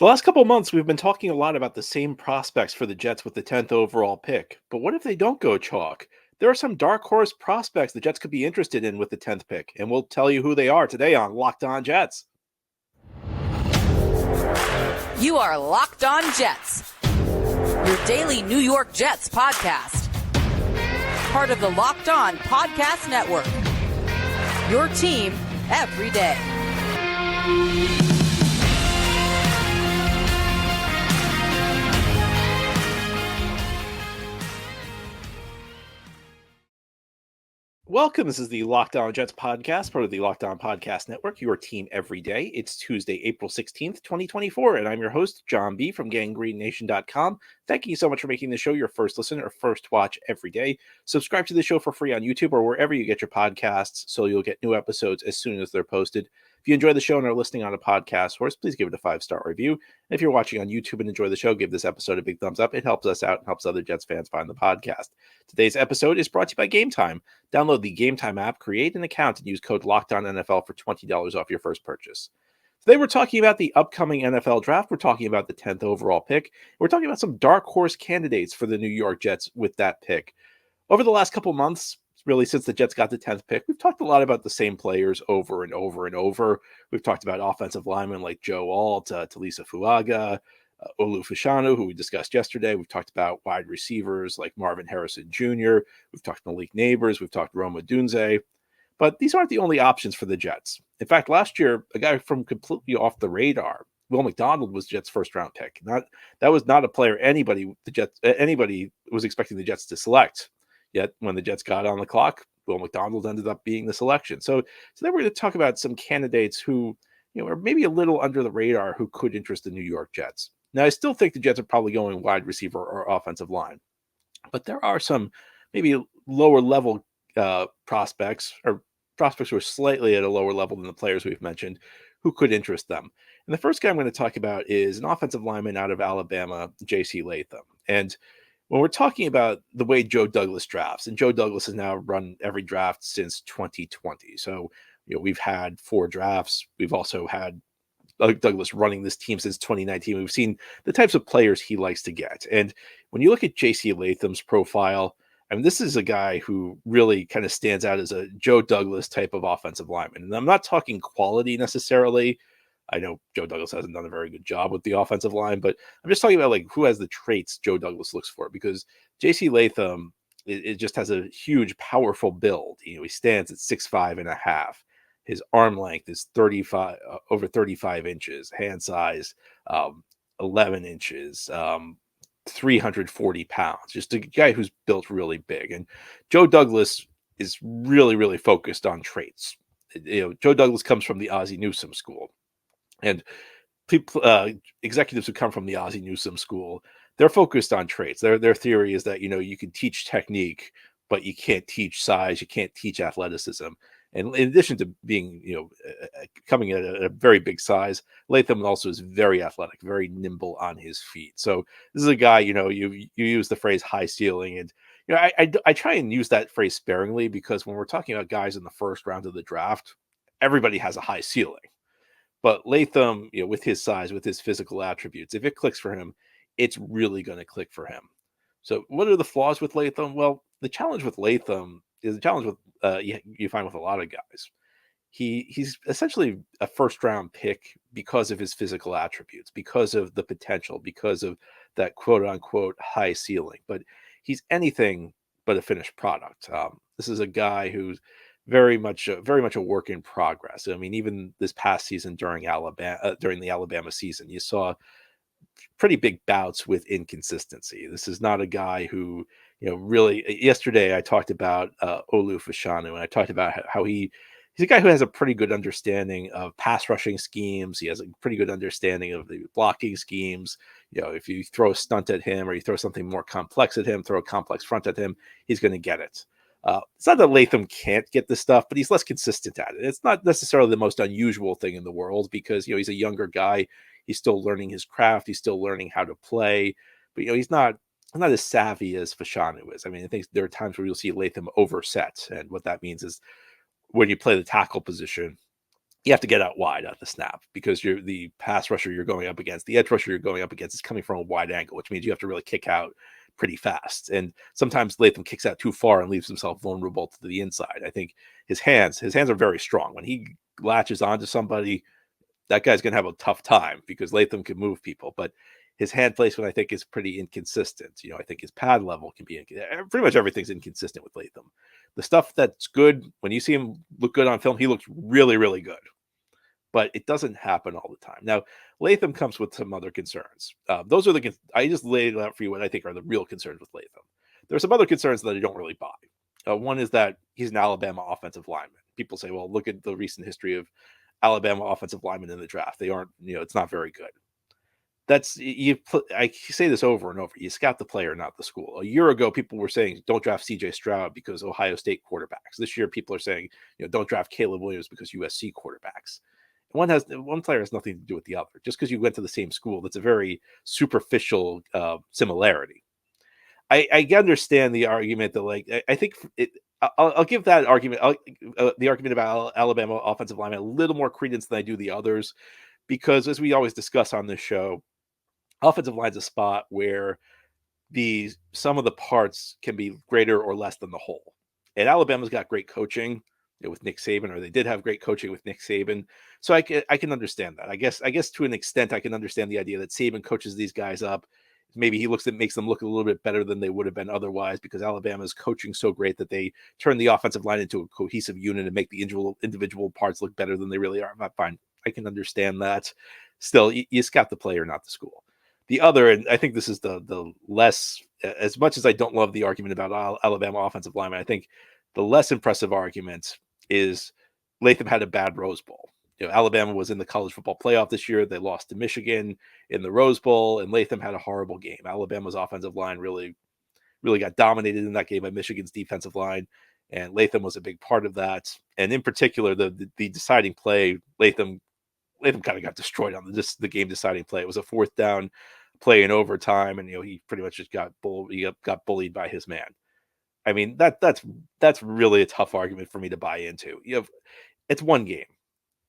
The last couple of months, we've been talking a lot about the same prospects for the Jets with the 10th overall pick. But what if they don't go chalk? There are some dark horse prospects the Jets could be interested in with the 10th pick, and we'll tell you who they are today on Locked On Jets. You are Locked On Jets, your daily New York Jets podcast. Part of the Locked On Podcast Network, your team every day. Welcome. This is the Locked On Jets podcast, part of the Locked On Podcast Network, your team every day. It's Tuesday, April 16th, 2024, and I'm your host, John B. from GangreneNation.com. Thank you so much for making the show your first listen or first watch every day. Subscribe to the show for free on YouTube or wherever you get your podcasts so you'll get new episodes as soon as they're posted. If you enjoy the show and are listening on a podcast source, please give it a 5-star review. And if you're watching on YouTube and enjoy the show, give this episode a big thumbs up. It helps us out and helps other Jets fans find the podcast. Today's episode is brought to you by Game Time. Download the Game Time app, create an account, and use code LOCKEDONNFL for $20 off your first purchase. Today we're talking about the upcoming NFL draft. We're talking about the 10th overall pick. We're talking about some dark horse candidates for the New York Jets with that pick. Over the last couple months, really since the Jets got the 10th pick, we've talked a lot about the same players over and over and over. We've talked about offensive linemen like Joe Alt, Talise Fuaga, Olu Fashanu, who we discussed yesterday. We've talked about wide receivers like Marvin Harrison Jr. We've talked Malik Nabers. We've talked Odunze. But these aren't the only options for the Jets. In fact, last year, a guy from completely off the radar, Will McDonald, was Jets' first-round pick. That was not a player anybody was expecting the Jets to select. Yet when the Jets got on the clock, Will McDonald ended up being the selection. So then we're going to talk about some candidates who, are maybe a little under the radar who could interest the New York Jets. Now, I still think the Jets are probably going wide receiver or offensive line, but there are some maybe lower level prospects or prospects who are slightly at a lower level than the players we've mentioned who could interest them. And the first guy I'm going to talk about is an offensive lineman out of Alabama, JC Latham. And when we're talking about the way Joe Douglas drafts, and Joe Douglas has now run every draft since 2020. So, we've had 4 drafts. We've also had Douglas running this team since 2019. We've seen the types of players he likes to get. And when you look at JC Latham's profile, I mean, this is a guy who really kind of stands out as a Joe Douglas type of offensive lineman. And I'm not talking quality necessarily. I know Joe Douglas hasn't done a very good job with the offensive line, but I'm just talking about like who has the traits Joe Douglas looks for, because JC Latham, it just has a huge, powerful build. He stands at 6'5" and a half. His arm length is over 35 inches, hand size 11 inches, 340 pounds. Just a guy who's built really big. And Joe Douglas is really, really focused on traits. Joe Douglas comes from the Ozzie Newsome school. And people, executives who come from the Ozzie Newsome school, they're focused on traits. Their theory is that, you can teach technique, but you can't teach size. You can't teach athleticism. And in addition to being, coming at a very big size, Latham also is very athletic, very nimble on his feet. So this is a guy, you use the phrase high ceiling. And, I try and use that phrase sparingly, because when we're talking about guys in the first round of the draft, everybody has a high ceiling. But Latham, with his size, with his physical attributes, if it clicks for him, it's really going to click for him. So what are the flaws with Latham? Well, the challenge with Latham is the challenge with you find with a lot of guys. He's essentially a first-round pick because of his physical attributes, because of the potential, because of that quote-unquote high ceiling. But he's anything but a finished product. This is a guy who's very much a work in progress. I mean, even this past season during the Alabama season, you saw pretty big bouts with inconsistency. This is not a guy who, really. Yesterday I talked about Olu Fashanu, and I talked about how he's a guy who has a pretty good understanding of pass rushing schemes. He has a pretty good understanding of the blocking schemes. If you throw a stunt at him or you throw something more complex at him, throw a complex front at him, he's going to get it. It's not that Latham can't get this stuff, but he's less consistent at it. It's not necessarily the most unusual thing in the world, because, he's a younger guy. He's still learning his craft. He's still learning how to play, but, he's not as savvy as Fashanu is. I mean, I think there are times where you'll see Latham overset. And what that means is when you play the tackle position, you have to get out wide at the snap because you're the pass rusher you're going up against, the edge rusher you're going up against is coming from a wide angle, which means you have to really kick out pretty fast. And sometimes Latham kicks out too far and leaves himself vulnerable to the inside. I think his hands are very strong. When he latches onto somebody, that guy's going to have a tough time because Latham can move people, but his hand placement, I think, is pretty inconsistent. I think his pad level can be pretty much everything's inconsistent with Latham. The stuff that's good, when you see him look good on film, he looks really, really good. But it doesn't happen all the time. Now, Latham comes with some other concerns. Those are I just laid it out for you what I think are the real concerns with Latham. There are some other concerns that I don't really buy. One is that he's an Alabama offensive lineman. People say, well, look at the recent history of Alabama offensive linemen in the draft. They aren't, it's not very good. I say this over and over. You scout the player, not the school. A year ago, people were saying, don't draft CJ Stroud because Ohio State quarterbacks. This year, people are saying, don't draft Caleb Williams because USC quarterbacks. One player has nothing to do with the other. Just because you went to the same school, that's a very superficial similarity. I understand the argument that, I think I'll give that argument, the argument about Alabama offensive linemen, a little more credence than I do the others, because as we always discuss on this show, offensive line's a spot where the sum of the parts can be greater or less than the whole. And Alabama's got great coaching with Nick Saban, or they did have great coaching with Nick Saban. So I can understand that. I guess to an extent, I can understand the idea that Saban coaches these guys up. Maybe he makes them look a little bit better than they would have been otherwise because Alabama's coaching so great that they turn the offensive line into a cohesive unit and make the individual parts look better than they really are. Fine. I can understand that. Still, you scout the player, not the school. The other, and I think this is the less, as much as I don't love the argument about Alabama offensive linemen, I think the less impressive argument is Latham had a bad Rose Bowl. Alabama was in the college football playoff this year. They lost to Michigan in the Rose Bowl, and Latham had a horrible game. Alabama's offensive line really, really got dominated in that game by Michigan's defensive line, and Latham was a big part of that. And in particular, the deciding play, Latham kind of got destroyed on the game deciding play. It was a 4th down play in overtime, and he pretty much just got bullied by his man. I mean, that's really a tough argument for me to buy into. It's one game.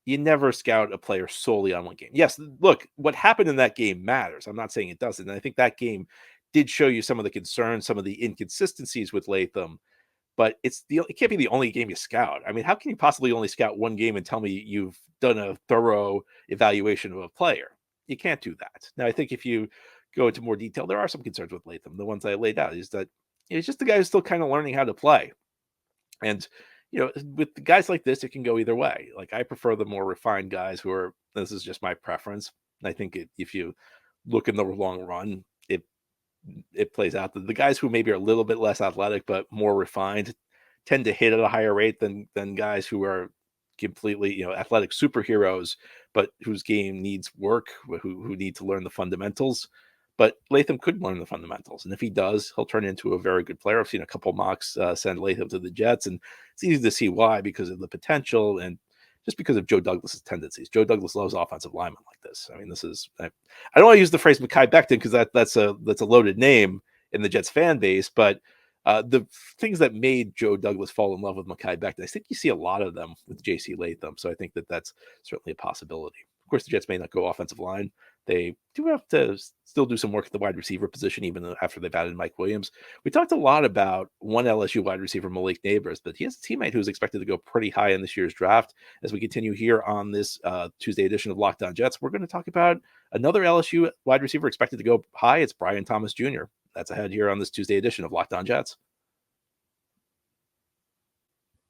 You never scout a player solely on one game. Yes, look, what happened in that game matters. I'm not saying it doesn't. And I think that game did show you some of the concerns, some of the inconsistencies with Latham, but it can't be the only game you scout. I mean, how can you possibly only scout one game and tell me you've done a thorough evaluation of a player? You can't do that. Now, I think if you go into more detail, there are some concerns with Latham. The ones I laid out is that it's just the guy who's still kind of learning how to play. And, with guys like this, it can go either way. Like, I prefer the more refined guys this is just my preference. I think if you look in the long run, it plays out. The guys who maybe are a little bit less athletic but more refined tend to hit at a higher rate than guys who are completely athletic superheroes but whose game needs work, who need to learn the fundamentals. But Latham could learn the fundamentals, and if he does, he'll turn into a very good player. I've seen a couple mocks send Latham to the Jets, and it's easy to see why, because of the potential and just because of Joe Douglas's tendencies. Joe Douglas loves offensive linemen like this. I mean, I don't want to use the phrase Mekhi Becton because that's a loaded name in the Jets fan base, but the things that made Joe Douglas fall in love with Mekhi Becton, I think you see a lot of them with JC Latham. So I think that's certainly a possibility. Of course, the Jets may not go offensive line. They do have to still do some work at the wide receiver position, even after they've added Mike Williams. We talked a lot about one LSU wide receiver, Malik Nabers, but he has a teammate who's expected to go pretty high in this year's draft. As we continue here on this Tuesday edition of Locked On Jets, we're going to talk about another LSU wide receiver expected to go high. It's Brian Thomas Jr. That's ahead here on this Tuesday edition of Locked On Jets.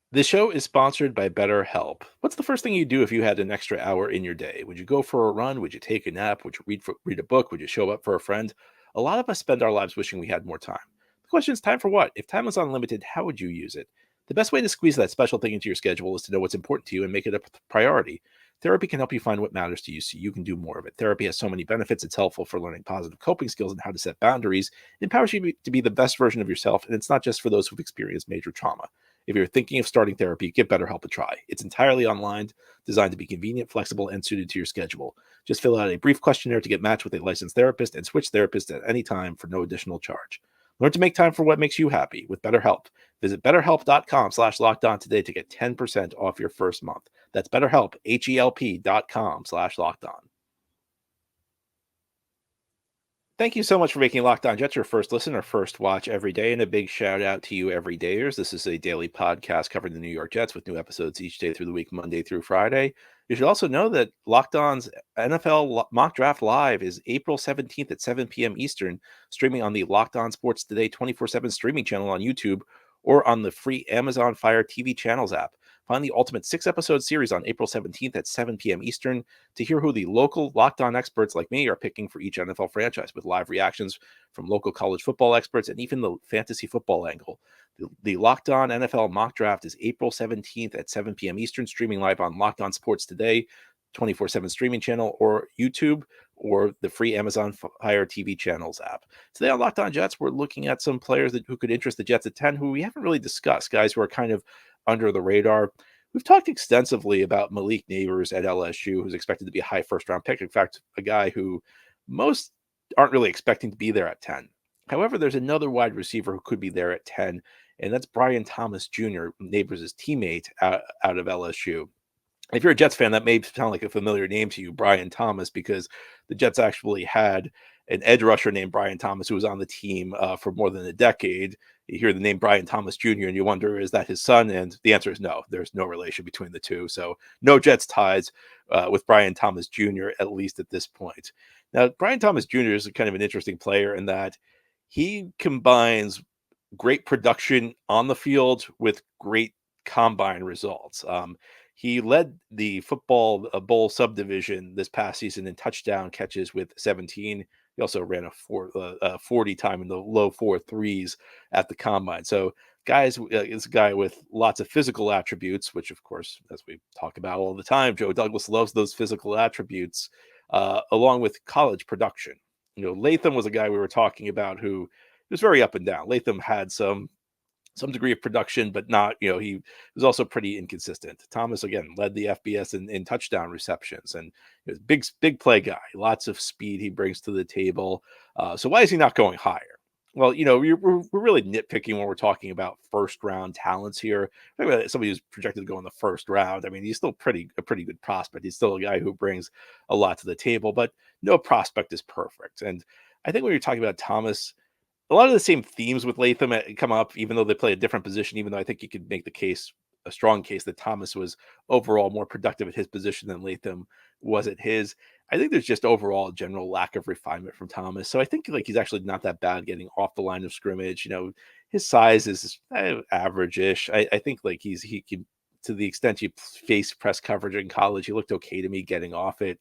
This show is sponsored by BetterHelp. What's the first thing you'd do if you had an extra hour in your day? Would you go for a run? Would you take a nap? Would you read a book? Would you show up for a friend? A lot of us spend our lives wishing we had more time. The question is, time for what? If time was unlimited, how would you use it? The best way to squeeze that special thing into your schedule is to know what's important to you and make it a priority. Therapy can help you find what matters to you so you can do more of it. Therapy has so many benefits. It's helpful for learning positive coping skills and how to set boundaries. It empowers you to be the best version of yourself, and it's not just for those who've experienced major trauma. If you're thinking of starting therapy, give BetterHelp a try. It's entirely online, designed to be convenient, flexible, and suited to your schedule. Just fill out a brief questionnaire to get matched with a licensed therapist and switch therapists at any time for no additional charge. Learn to make time for what makes you happy with BetterHelp. Visit betterhelp.com/lockedon today to get 10% off your first month. That's BetterHelp, HELP.com/lockedon. Thank you so much for making Locked On Jets your first listen or first watch every day. And a big shout out to you, everydayers. This is a daily podcast covering the New York Jets with new episodes each day through the week, Monday through Friday. You should also know that Locked On's NFL Mock Draft Live is April 17th at 7 p.m. Eastern, streaming on the Locked On Sports Today 24/7 streaming channel on YouTube or on the free Amazon Fire TV channels app. Find the ultimate 6-episode series on April 17th at 7 p.m. Eastern to hear who the local Locked On experts like me are picking for each NFL franchise, with live reactions from local college football experts and even the fantasy football angle. The Locked On NFL Mock Draft is April 17th at 7 p.m. Eastern, streaming live on Locked On Sports Today 24/7 streaming channel or YouTube or the free Amazon Fire TV channels app. Today on Locked On Jets, we're looking at some players who could interest the Jets at 10 who we haven't really discussed, guys who are kind of under the radar. We've talked extensively about Malik Nabers at LSU, who's expected to be a high first-round pick. In fact, a guy who most aren't really expecting to be there at 10. However, there's another wide receiver who could be there at 10, and that's Brian Thomas Jr., Nabers' teammate out of LSU. If you're a Jets fan, that may sound like a familiar name to you, Brian Thomas, because the Jets actually had an edge rusher named Brian Thomas who was on the team for more than a decade. You hear the name Brian Thomas Jr. and you wonder, is that his son? And the answer is no. There's no relation between the two. So no Jets ties with Brian Thomas Jr., at least at this point. Now, Brian Thomas Jr. is kind of an interesting player in that he combines great production on the field with great combine results. He led the football bowl subdivision this past season in touchdown catches with 17. He also ran a 40 time in the low 4.3s at the combine. So, guys, is a guy with lots of physical attributes, which, of course, as we talk about all the time, Joe Douglas loves those physical attributes, along with college production. Latham was a guy we were talking about who was very up and down. Latham had some degree of production, but not, he was also pretty inconsistent. Thomas, again, led the FBS in touchdown receptions and big play guy, lots of speed he brings to the table. So why is he not going higher? Well, we're really nitpicking when we're talking about first round talents here. Somebody who's projected to go in the first round. I mean, he's still a pretty good prospect. He's still a guy who brings a lot to the table, but no prospect is perfect. And I think when you're talking about Thomas, a lot of the same themes with Latham come up, even though they play a different position, even though I think you could make a strong case that Thomas was overall more productive at his position than Latham was at his. I think there's just overall a general lack of refinement from Thomas. So I think he's actually not that bad getting off the line of scrimmage. His size is average-ish. I think he can, to the extent you face press coverage in college, he looked okay to me getting off it.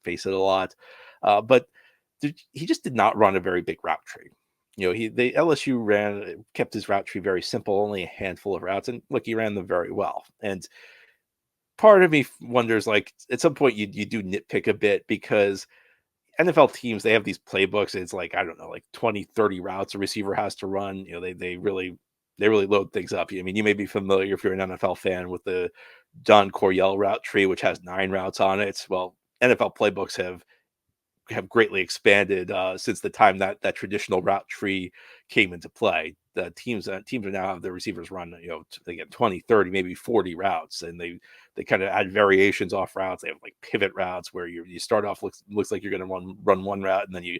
Face it a lot. But he just did not run a very big route tree. The LSU kept his route tree very simple, only a handful of routes, and look, he ran them very well. And part of me wonders, at some point you do nitpick a bit because NFL teams, they have these playbooks. And it's I don't know, 20, 30 routes a receiver has to run. They really load things up. I mean, you may be familiar if you're an NFL fan with the Don Coryell route tree, which has 9 routes on it. Well, NFL playbooks have greatly expanded since the time that traditional route tree came into play. The teams are now have the receivers run, they get 20, 30, maybe 40 routes, and they kind of add variations off routes. They have pivot routes where you start off looks like you're going to run one route, and then you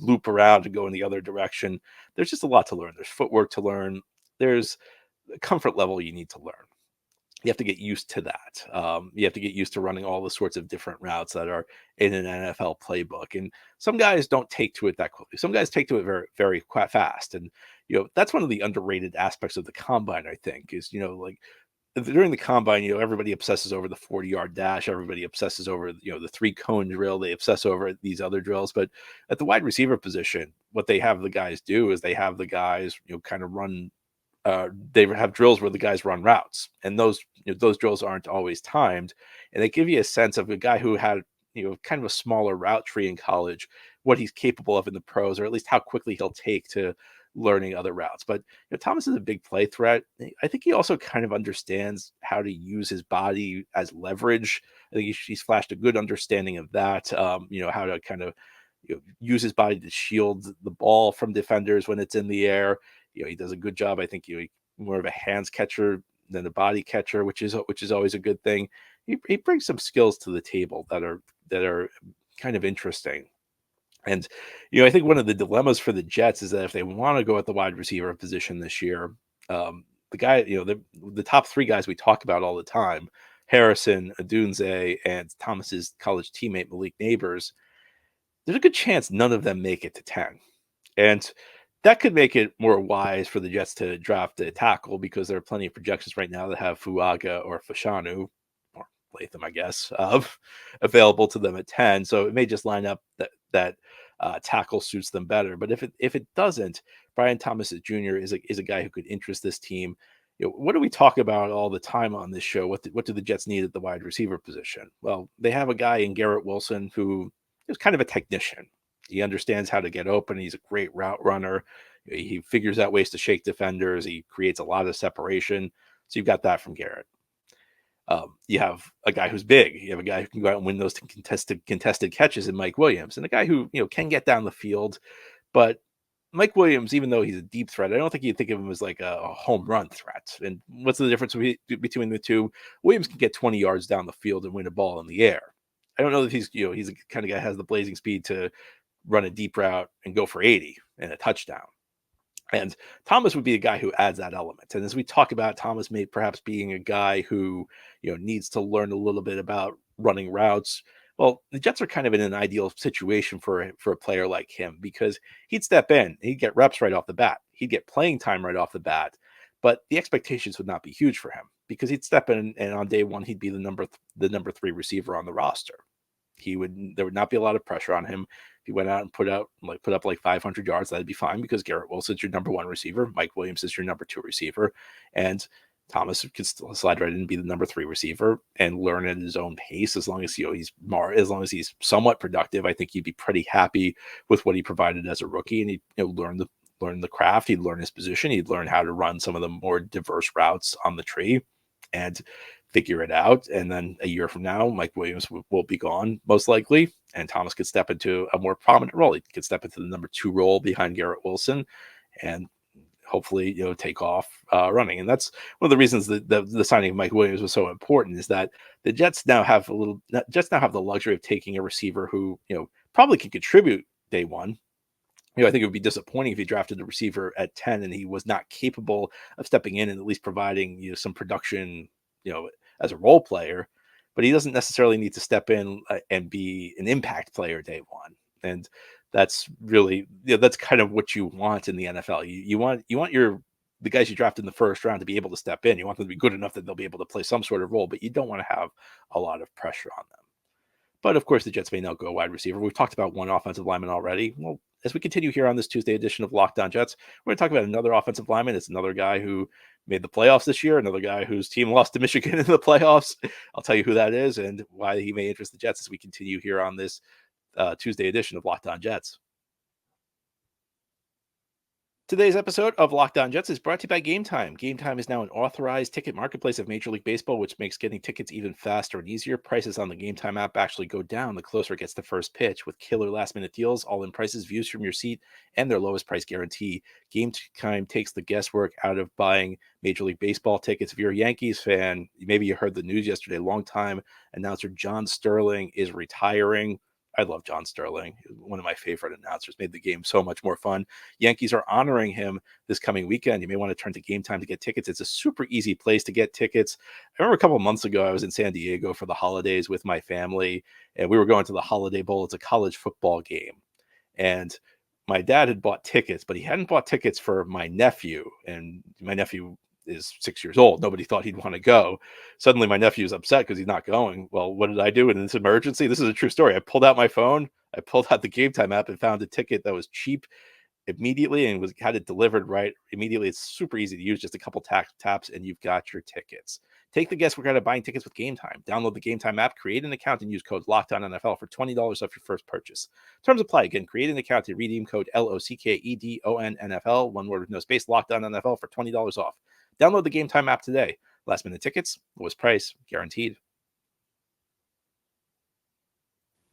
loop around and go in the other direction. There's just a lot to learn. There's footwork to learn. There's a comfort level you need to learn. You have to get used to that. You have to get used to running all the sorts of different routes that are in an NFL playbook. And some guys don't take to it that quickly. Some guys take to it very, very quite fast. And, that's one of the underrated aspects of the combine, I think, is, during the combine, everybody obsesses over the 40-yard dash. Everybody obsesses over, the 3-cone drill. They obsess over these other drills. But at the wide receiver position, what they have the guys do is they have the guys, kind of run. They have drills where the guys run routes, and those drills aren't always timed, and they give you a sense of a guy who had kind of a smaller route tree in college, what he's capable of in the pros, or at least how quickly he'll take to learning other routes. But Thomas is a big play threat. I think he also kind of understands how to use his body as leverage. I think he's flashed a good understanding of that. How to kind of use his body to shield the ball from defenders when it's in the air. He does a good job. I think more of a hands catcher than a body catcher, which is always a good thing. He brings some skills to the table that are kind of interesting. And I think one of the dilemmas for the Jets is that if they want to go at the wide receiver position this year, the guy, the top three guys we talk about all the time, Harrison, Odunze, and Thomas's college teammate Malik Nabers, there's a good chance none of them make it to 10. And that could make it more wise for the Jets to draft a tackle, because there are plenty of projections right now that have Fuaga or Fashanu, or Latham, I guess, available to them at 10. So it may just line up that tackle suits them better. But if it doesn't, Brian Thomas Jr. is a guy who could interest this team. What do we talk about all the time on this show? What do the Jets need at the wide receiver position? Well, they have a guy in Garrett Wilson who is kind of a technician. He understands how to get open. He's a great route runner. He figures out ways to shake defenders. He creates a lot of separation. So you've got that from Garrett. You have a guy who's big. You have a guy who can go out and win those contested catches in Mike Williams, and a guy who can get down the field. But Mike Williams, even though he's a deep threat, I don't think you'd think of him as like a home run threat. And what's the difference between the two? Williams can get 20 yards down the field and win a ball in the air. I don't know that he's the kind of guy who has the blazing speed to run a deep route and go for 80 and a touchdown. And Thomas would be a guy who adds that element. And as we talk about Thomas may perhaps being a guy who, needs to learn a little bit about running routes. Well, the Jets are kind of in an ideal situation for a player like him, because he'd step in, he'd get reps right off the bat. He'd get playing time right off the bat, but the expectations would not be huge for him, because he'd step in and on day one, he'd be the number 3 receiver on the roster. There would not be a lot of pressure on him. If he went out and put up like 500 yards, that'd be fine, because Garrett Wilson's your number 1 receiver. Mike Williams is your number 2 receiver. And Thomas could still slide right in and be the number 3 receiver and learn at his own pace. As long as he's somewhat productive, I think he'd be pretty happy with what he provided as a rookie. And he'd learn the craft. He'd learn his position. He'd learn how to run some of the more diverse routes on the tree and figure it out. And then a year from now, Mike Williams will be gone, most likely, and Thomas could step into a more prominent role. He could step into the number 2 role behind Garrett Wilson and hopefully take off running. And that's one of the reasons that the signing of Mike Williams was so important, is that the Jets now have the luxury of taking a receiver who probably can contribute day one. I think it would be disappointing if he drafted a receiver at 10 and he was not capable of stepping in and at least providing some production as a role player. But he doesn't necessarily need to step in and be an impact player day one. And that's really, that's kind of what you want in the NFL. You want the guys you draft in the first round to be able to step in. You want them to be good enough that they'll be able to play some sort of role, but you don't want to have a lot of pressure on them. But of course, the Jets may now go wide receiver. We've talked about one offensive lineman already. Well, as we continue here on this Tuesday edition of Locked On Jets, we're going to talk about another offensive lineman. It's another guy who made the playoffs this year, another guy whose team lost to Michigan in the playoffs. I'll tell you who that is and why he may interest the Jets as we continue here on this Tuesday edition of Locked On Jets. Today's episode of Locked On Jets is brought to you by Game Time. Game Time is now an authorized ticket marketplace of Major League Baseball, which makes getting tickets even faster and easier. Prices on the Game Time app actually go down the closer it gets to first pitch, with killer last-minute deals, all-in prices, views from your seat, and their lowest price guarantee. Game Time takes the guesswork out of buying Major League Baseball tickets. If you're a Yankees fan, maybe you heard the news yesterday, longtime announcer John Sterling is retiring. I love John Sterling, one of my favorite announcers, made the game so much more fun. Yankees are honoring him this coming weekend. You may want to turn to Game Time to get tickets. It's a super easy place to get tickets. I remember a couple of months ago, I was in San Diego for the holidays with my family, and we were going to the Holiday Bowl. It's a college football game. And my dad had bought tickets, but he hadn't bought tickets for my nephew. And my nephew is 6 years old. Nobody thought he'd want to go. Suddenly my nephew's upset because he's not going. Well, what did I do in this emergency? This is a true story. I pulled out my phone. I pulled out the Game Time app and found a ticket that was cheap immediately and had it delivered right immediately. It's super easy to use. Just a couple taps and you've got your tickets. Take the guesswork out of buying tickets with Game Time. Download the Game Time app, create an account, and use code LOCKEDONNFL for $20 off your first purchase. Terms apply. Again, create an account and redeem code LOCKEDONNFL, one word with no space, LOCKEDONNFL for $20 off. Download the Game Time app today. Last minute tickets, lowest price, guaranteed.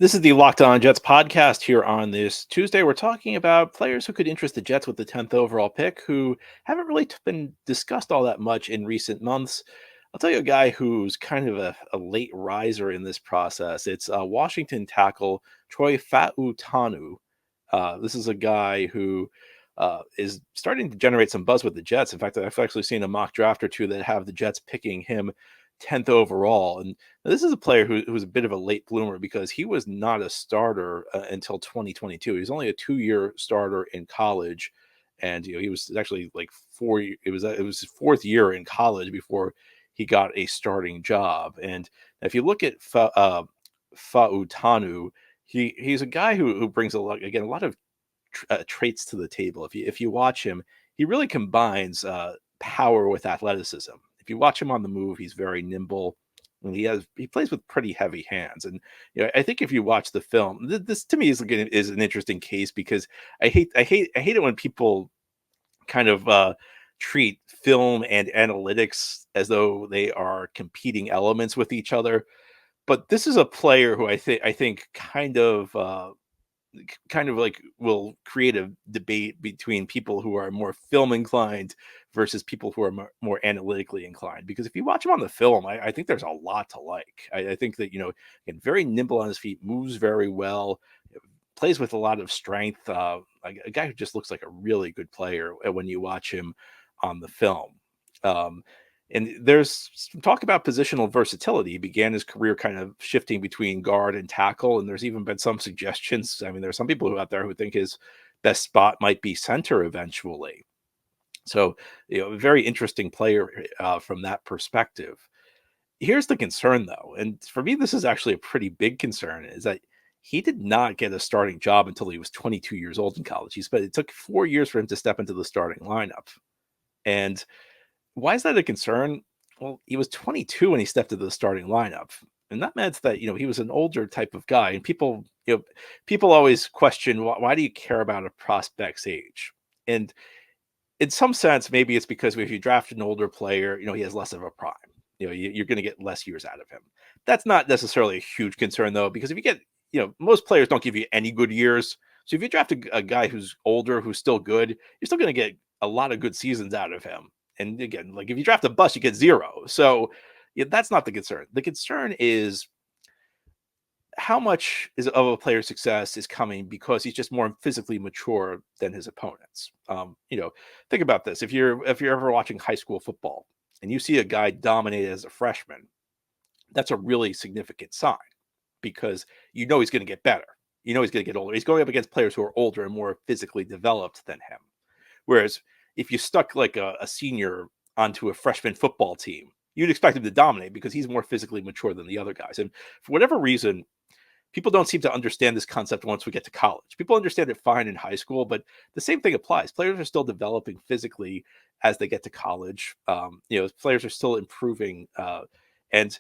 This is the Locked On Jets podcast here on this Tuesday. We're talking about players who could interest the Jets with the 10th overall pick who haven't really been discussed all that much in recent months. I'll tell you a guy who's kind of a late riser in this process. It's Washington tackle Troy Fautanu. This is a guy who is starting to generate some buzz with the Jets. In fact, I've actually seen a mock draft or two that have the Jets picking him 10th overall. And this is a player who's a bit of a late bloomer because he was not a starter until 2022. He was only a 2-year starter in college. And he was actually like it was his fourth year in college before he got a starting job. And if you look at Fautanu, he's a guy who brings a lot of traits to the table. If you watch him, he really combines power with athleticism. If you watch him on the move, he's very nimble, and he plays with pretty heavy hands. And I think if you watch the film, this to me is an interesting case because I hate it when people kind of treat film and analytics as though they are competing elements with each other. But this is a player who I think kind of like will create a debate between people who are more film inclined versus people who are more analytically inclined. Because if you watch him on the film, I think there's a lot to like. I think that, again, very nimble on his feet, moves very well, plays with a lot of strength. A guy who just looks like a really good player when you watch him on the film. And there's some talk about positional versatility. He began his career kind of shifting between guard and tackle, and there's even been some suggestions. I mean, there's some people out there who think his best spot might be center eventually. So, a very interesting player from that perspective. Here's the concern, though, and for me, this is actually a pretty big concern, is that he did not get a starting job until he was 22 years old in college. It took 4 years for him to step into the starting lineup. And why is that a concern? Well, he was 22 when he stepped into the starting lineup. And that meant that, he was an older type of guy. And people always question, why do you care about a prospect's age? And in some sense, maybe it's because if you draft an older player, he has less of a prime. You're going to get less years out of him. That's not necessarily a huge concern, though, because if you get, most players don't give you any good years. So if you draft a guy who's older, who's still good, you're still going to get a lot of good seasons out of him. And again, like if you draft a bust, you get 0. So that's not the concern. The concern is how much of a player's success is coming because he's just more physically mature than his opponents. Think about this. If you're ever watching high school football and you see a guy dominate as a freshman, that's a really significant sign because he's going to get better. He's going to get older. He's going up against players who are older and more physically developed than him. Whereas if you stuck like a senior onto a freshman football team, you'd expect him to dominate because he's more physically mature than the other guys. And for whatever reason, people don't seem to understand this concept once we get to college. People understand it fine in high school, but the same thing applies. Players are still developing physically as they get to college. Players are still improving. And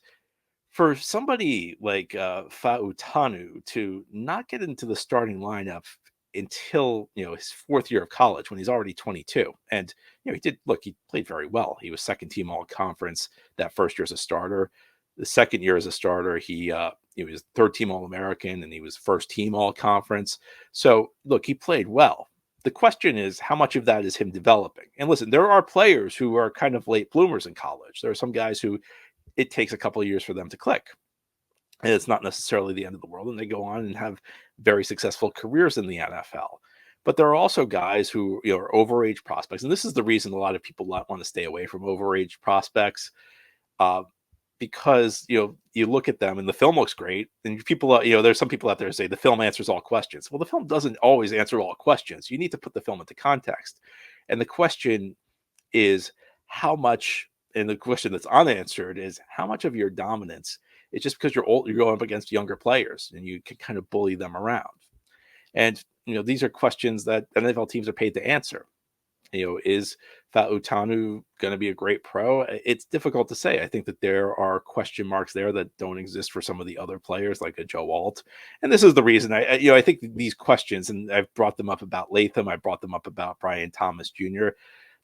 for somebody like Fautanu to not get into the starting lineup until his fourth year of college when he's already 22, and he played very well. He was second team all conference that first year as a starter. The second year as a starter, he was third team all American, and he was first team all conference. So he played well. The question is how much of that is him developing. And listen, there are players who are kind of late bloomers in college. There are some guys who it takes a couple of years for them to click. And it's not necessarily the end of the world, and they go on and have very successful careers in the NFL. But there are also guys who are overage prospects, and this is the reason a lot of people want to stay away from overage prospects, because you look at them and the film looks great, and people there's some people out there who say the film answers all questions. Well, the film doesn't always answer all questions. You need to put the film into context, and the question is how much. And the question that's unanswered is how much of your dominance is just because you're old, you're going up against younger players and you can kind of bully them around. And, these are questions that NFL teams are paid to answer. Is Fautanu going to be a great pro? It's difficult to say. I think that there are question marks there that don't exist for some of the other players like a Joe Alt. And this is the reason I think these questions, and I've brought them up about Latham. I brought them up about Brian Thomas Jr.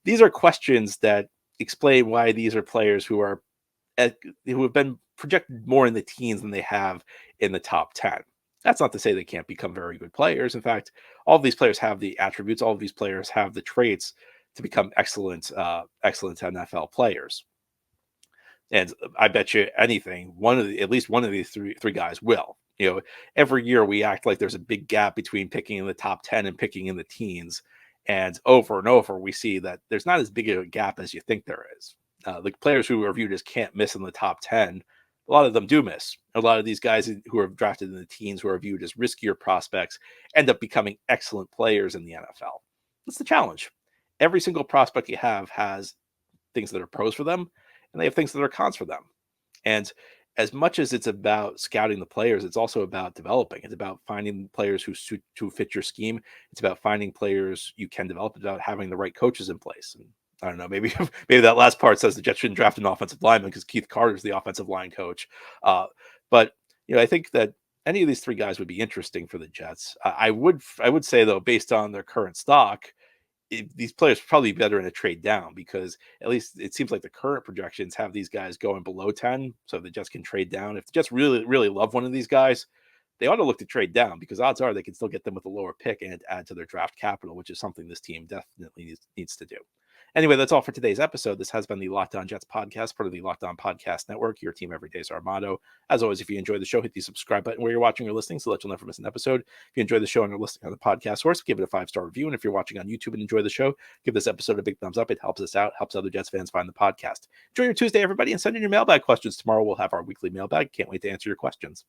These are questions that explain why these are players who have been projected more in the teens than they have in the top 10. That's not to say they can't become very good players. In fact, all of these players have the attributes. All of these players have the traits to become excellent NFL players. And I bet you anything, at least one of these three guys will. Every year we act like there's a big gap between picking in the top 10 and picking in the teens. And over we see that there's not as big a gap as you think there is. The players who are viewed as can't miss in the top 10, a lot of them do miss. A lot of these guys who are drafted in the teens, who are viewed as riskier prospects, end up becoming excellent players in the NFL. That's the challenge. Every single prospect you have has things that are pros for them, and they have things that are cons for them. And as much as it's about scouting the players, it's also about developing. It's about finding players who fit your scheme. It's about finding players you can develop. It's about having the right coaches in place. And I don't know, maybe that last part says the Jets shouldn't draft an offensive lineman because Keith Carter's the offensive line coach. But I think that any of these three guys would be interesting for the Jets. I would say, though, based on their current stock, these players probably be better in a trade down, because at least it seems like the current projections have these guys going below 10, so the Jets can trade down. If the Jets really, really love one of these guys, they ought to look to trade down, because odds are they can still get them with a lower pick and add to their draft capital, which is something this team definitely needs to do. Anyway, that's all for today's episode. This has been the Locked On Jets podcast, part of the Locked On Podcast Network. Your team every day is our motto. As always, if you enjoy the show, hit the subscribe button where you're watching or listening so that you'll never miss an episode. If you enjoy the show and are listening on the podcast source, give it a 5-star review. And if you're watching on YouTube and enjoy the show, give this episode a big thumbs up. It helps us out, helps other Jets fans find the podcast. Enjoy your Tuesday, everybody, and send in your mailbag questions. Tomorrow we'll have our weekly mailbag. Can't wait to answer your questions.